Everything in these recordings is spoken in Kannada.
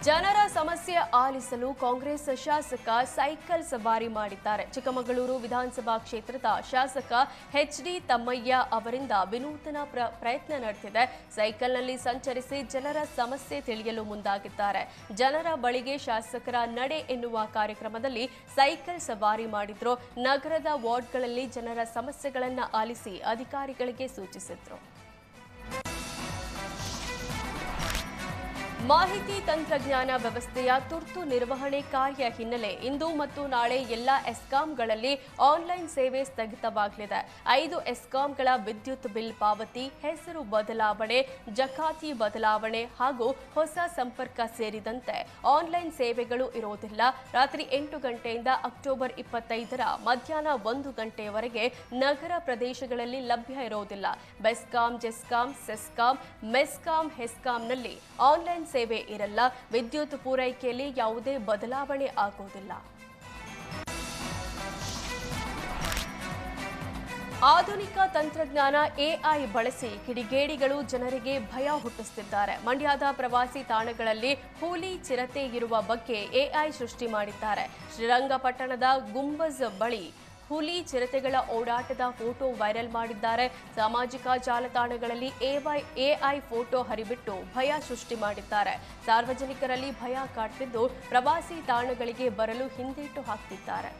ಜನರ ಸಮಸ್ಯೆ ಆಲಿಸಲು ಕಾಂಗ್ರೆಸ್ ಶಾಸಕ ಸೈಕಲ್ ಸವಾರಿ ಮಾಡಿದ್ದಾರೆ. ಚಿಕ್ಕಮಗಳೂರು ವಿಧಾನಸಭಾ ಕ್ಷೇತ್ರದ ಶಾಸಕ ಎಚ್.ಡಿ. ತಮ್ಮಯ್ಯ ಅವರಿಂದ ವಿನೂತನ ಪ್ರಯತ್ನ ನಡೆದಿದೆ. ಸೈಕಲ್ನಲ್ಲಿ ಸಂಚರಿಸಿ ಜನರ ಸಮಸ್ಯೆ ತಿಳಿಯಲು ಮುಂದಾಗಿದ್ದಾರೆ. ಜನರ ಬಳಿಗೆ ಶಾಸಕರ ನಡೆ ಎನ್ನುವ ಕಾರ್ಯಕ್ರಮದಲ್ಲಿ ಸೈಕಲ್ ಸವಾರಿ ಮಾಡಿದ್ರು. ನಗರದ ವಾರ್ಡ್ಗಳಲ್ಲಿ ಜನರ ಸಮಸ್ಯೆಗಳನ್ನು ಆಲಿಸಿ ಅಧಿಕಾರಿಗಳಿಗೆ ಸೂಚಿಸಿದ್ರು. ಮಾಹಿತಿ ತಂತ್ರಜ್ಞಾನ ವ್ಯವಸ್ಥೆಯ ತುರ್ತು ನಿರ್ವಹಣೆ ಕಾರ್ಯ ಹಿನ್ನೆಲೆ ಇಂದು ಮತ್ತು ನಾಳೆ ಎಲ್ಲಾ ಎಸ್ಕಾಂಗಳಲ್ಲಿ ಆನ್ಲೈನ್ ಸೇವೆ ಸ್ಥಗಿತವಾಗಲಿದೆ. 5 ಎಸ್ಕಾಂಗಳ ವಿದ್ಯುತ್ ಬಿಲ್ ಪಾವತಿ, ಹೆಸರು ಬದಲಾವಣೆ, ಜಕಾತಿ ಬದಲಾವಣೆ ಹಾಗೂ ಹೊಸ ಸಂಪರ್ಕ ಸೇರಿದಂತೆ ಆನ್ಲೈನ್ ಸೇವೆಗಳು ಇರೋದಿಲ್ಲ. ರಾತ್ರಿ 8 ಗಂಟೆಯಿಂದ ಅಕ್ಟೋಬರ್ 25ರ ಮಧ್ಯಾಹ್ನ 1 ಗಂಟೆಯವರೆಗೆ ನಗರ ಪ್ರದೇಶಗಳಲ್ಲಿ ಲಭ್ಯ ಇರೋದಿಲ್ಲ. ಬೆಸ್ಕಾಂ, ಜೆಸ್ಕಾಂ, ಸೆಸ್ಕಾಂ, ಮೆಸ್ಕಾಂ, ಹೆಸ್ಕಾಂನಲ್ಲಿ ಆನ್ಲೈನ್ ಸೇವೆ ಇರಲ್ಲ. ವಿದ್ಯುತ್ ಪೂರೈಕೆಯಲ್ಲಿ ಯಾವುದೇ ಬದಲಾವಣೆ ಆಗುವುದಿಲ್ಲ. ಆಧುನಿಕ ತಂತ್ರಜ್ಞಾನ ಎಐ ಬಳಸಿ ಕಿಡಿಗೇಡಿಗಳು ಜನರಿಗೆ ಭಯ ಹುಟ್ಟಿಸುತ್ತಿದ್ದಾರೆ. ಮಂಡ್ಯದ ಪ್ರವಾಸಿ ತಾಣಗಳಲ್ಲಿ ಹುಲಿ, ಚಿರತೆ ಇರುವ ಬಗ್ಗೆ ಎಐ ಸೃಷ್ಟಿ ಮಾಡಿದ್ದಾರೆ. ಶ್ರೀರಂಗಪಟ್ಟಣದ ಗುಂಬಜ್ ಬಳಿ ಹುಲಿ, ಚಿರತೆಗಳ ಓಡಾಟದ ಫೋಟೋ ವೈರಲ್ ಮಾಡಿದ್ದಾರೆ. ಸಾಮಾಜಿಕ ಜಾಲತಾಣಗಳಲ್ಲಿ ಎಐ ಫೋಟೋ ಹರಿಬಿಟ್ಟು ಭಯ ಸೃಷ್ಟಿ ಮಾಡಿದ್ದಾರೆ. ಸಾರ್ವಜನಿಕರಲ್ಲಿ ಭಯ ಕಾಡ್ತಿದ್ದು ಪ್ರವಾಸಿ ತಾಣಗಳಿಗೆ ಬರಲು ಹಿಂದೇಟು ಹಾಕ್ತಿದ್ದಾರೆ.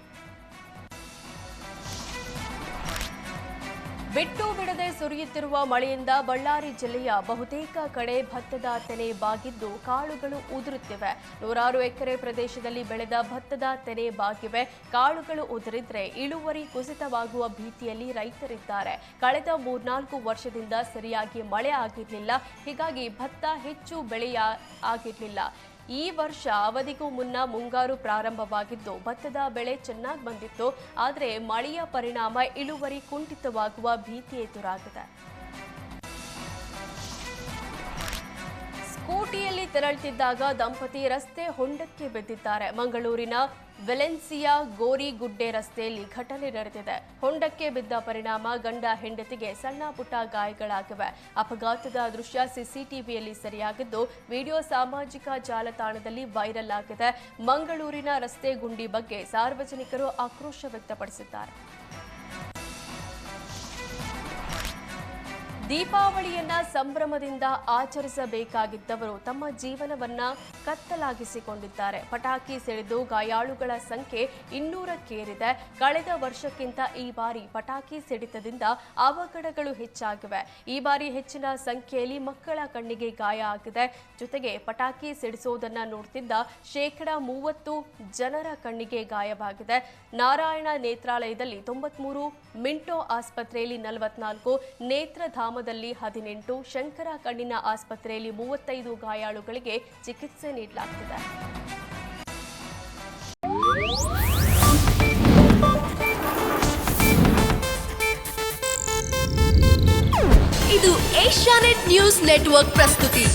ಬಿಟ್ಟು ಬಿಡದೆ ಸುರಿಯುತ್ತಿರುವ ಮಳೆಯಿಂದ ಬಳ್ಳಾರಿ ಜಿಲ್ಲೆಯ ಬಹುತೇಕ ಕಡೆ ಭತ್ತದ ತೆನೆ ಬಾಗಿದ್ದು ಕಾಳುಗಳು ಉದುರುತ್ತಿವೆ. 100 ಎಕರೆ ಪ್ರದೇಶದಲ್ಲಿ ಬೆಳೆದ ಭತ್ತದ ತೆನೆ ಬಾಗಿವೆ. ಕಾಳುಗಳು ಉದುರಿದ್ರೆ ಇಳುವರಿ ಕುಸಿತವಾಗುವ ಭೀತಿಯಲ್ಲಿ ರೈತರಿದ್ದಾರೆ. ಕಳೆದ 3-4 ವರ್ಷದಿಂದ ಸರಿಯಾಗಿ ಮಳೆ ಆಗಿರಲಿಲ್ಲ. ಹೀಗಾಗಿ ಭತ್ತ ಹೆಚ್ಚು ಬೆಳೆಯ ಆಗಿರಲಿಲ್ಲ. ಈ ವರ್ಷ ಅವಧಿಗೂ ಮುನ್ನ ಮುಂಗಾರು ಪ್ರಾರಂಭವಾಗಿದ್ದು ಭತ್ತದ ಬೆಳೆ ಚೆನ್ನಾಗಿ ಬಂದಿತ್ತು. ಆದರೆ ಮಳೆಯ ಪರಿಣಾಮ ಇಳುವರಿ ಕುಂಠಿತವಾಗುವ ಭೀತಿ ಎದುರಾಗಿದೆ. ಸ್ಕೂಟಿಯಲ್ಲಿ ತೆರಳುತ್ತಿದ್ದಾಗ ದಂಪತಿ ರಸ್ತೆ ಹೊಂಡಕ್ಕೆ ಬಿದ್ದಿದ್ದಾರೆ. ಮಂಗಳೂರಿನ ವೆಲೆನ್ಸಿಯಾ ಗೋರಿಗುಡ್ಡೆ ರಸ್ತೆಯಲ್ಲಿ ಘಟನೆ ನಡೆದಿದೆ. ಹೊಂಡಕ್ಕೆ ಬಿದ್ದ ಪರಿಣಾಮ ಗಂಡ ಹೆಂಡತಿಗೆ ಸಣ್ಣ ಪುಟ್ಟ ಗಾಯಗಳಾಗಿವೆ. ಅಪಘಾತದ ದೃಶ್ಯ ಸಿಸಿಟಿವಿಯಲ್ಲಿ ಸೆರೆಯಾಗಿದ್ದು ವಿಡಿಯೋ ಸಾಮಾಜಿಕ ಜಾಲತಾಣದಲ್ಲಿ ವೈರಲ್ ಆಗಿದೆ. ಮಂಗಳೂರಿನ ರಸ್ತೆ ಗುಂಡಿ ಬಗ್ಗೆ ಸಾರ್ವಜನಿಕರು ಆಕ್ರೋಶ ವ್ಯಕ್ತಪಡಿಸಿದ್ದಾರೆ. ದೀಪಾವಳಿಯನ್ನ ಸಂಭ್ರಮದಿಂದ ಆಚರಿಸಬೇಕಾಗಿದ್ದವರು ತಮ್ಮ ಜೀವನವನ್ನ ಕತ್ತಲಾಗಿಸಿಕೊಂಡಿದ್ದಾರೆ. ಪಟಾಕಿ ಸಿಡಿದು ಗಾಯಾಳುಗಳ ಸಂಖ್ಯೆ 200ಕ್ಕೇರಿದೆ. ಕಳೆದ ವರ್ಷಕ್ಕಿಂತ ಈ ಬಾರಿ ಪಟಾಕಿ ಸಿಡಿತದಿಂದ ಅವಘಡಗಳು ಹೆಚ್ಚಾಗಿವೆ. ಈ ಬಾರಿ ಹೆಚ್ಚಿನ ಸಂಖ್ಯೆಯಲ್ಲಿ ಮಕ್ಕಳ ಕಣ್ಣಿಗೆ ಗಾಯ ಆಗಿದೆ. ಜೊತೆಗೆ ಪಟಾಕಿ ಸಿಡಿಸೋದನ್ನ ನೋಡ್ತಿದ್ದ 30% ಜನರ ಕಣ್ಣಿಗೆ ಗಾಯವಾಗಿದೆ. ನಾರಾಯಣ ನೇತ್ರಾಲಯದಲ್ಲಿ 93, ಮಿಂಟೋ ಆಸ್ಪತ್ರೆಯಲ್ಲಿ 44, ನೇತ್ರಧಾಮದಲ್ಲಿ 18, ಶಂಕರ ಕಣ್ಣಿನ ಆಸ್ಪತ್ರೆಯಲ್ಲಿ 35 ಗಾಯಾಳುಗಳಿಗೆ ಚಿಕಿತ್ಸೆ ನೀಡಲಾಗುತ್ತಿದೆ. ಇದು ಏಷ್ಯಾನೆಟ್ ನ್ಯೂಸ್ ನೆಟ್ವರ್ಕ್ ಪ್ರಸ್ತುತಿ.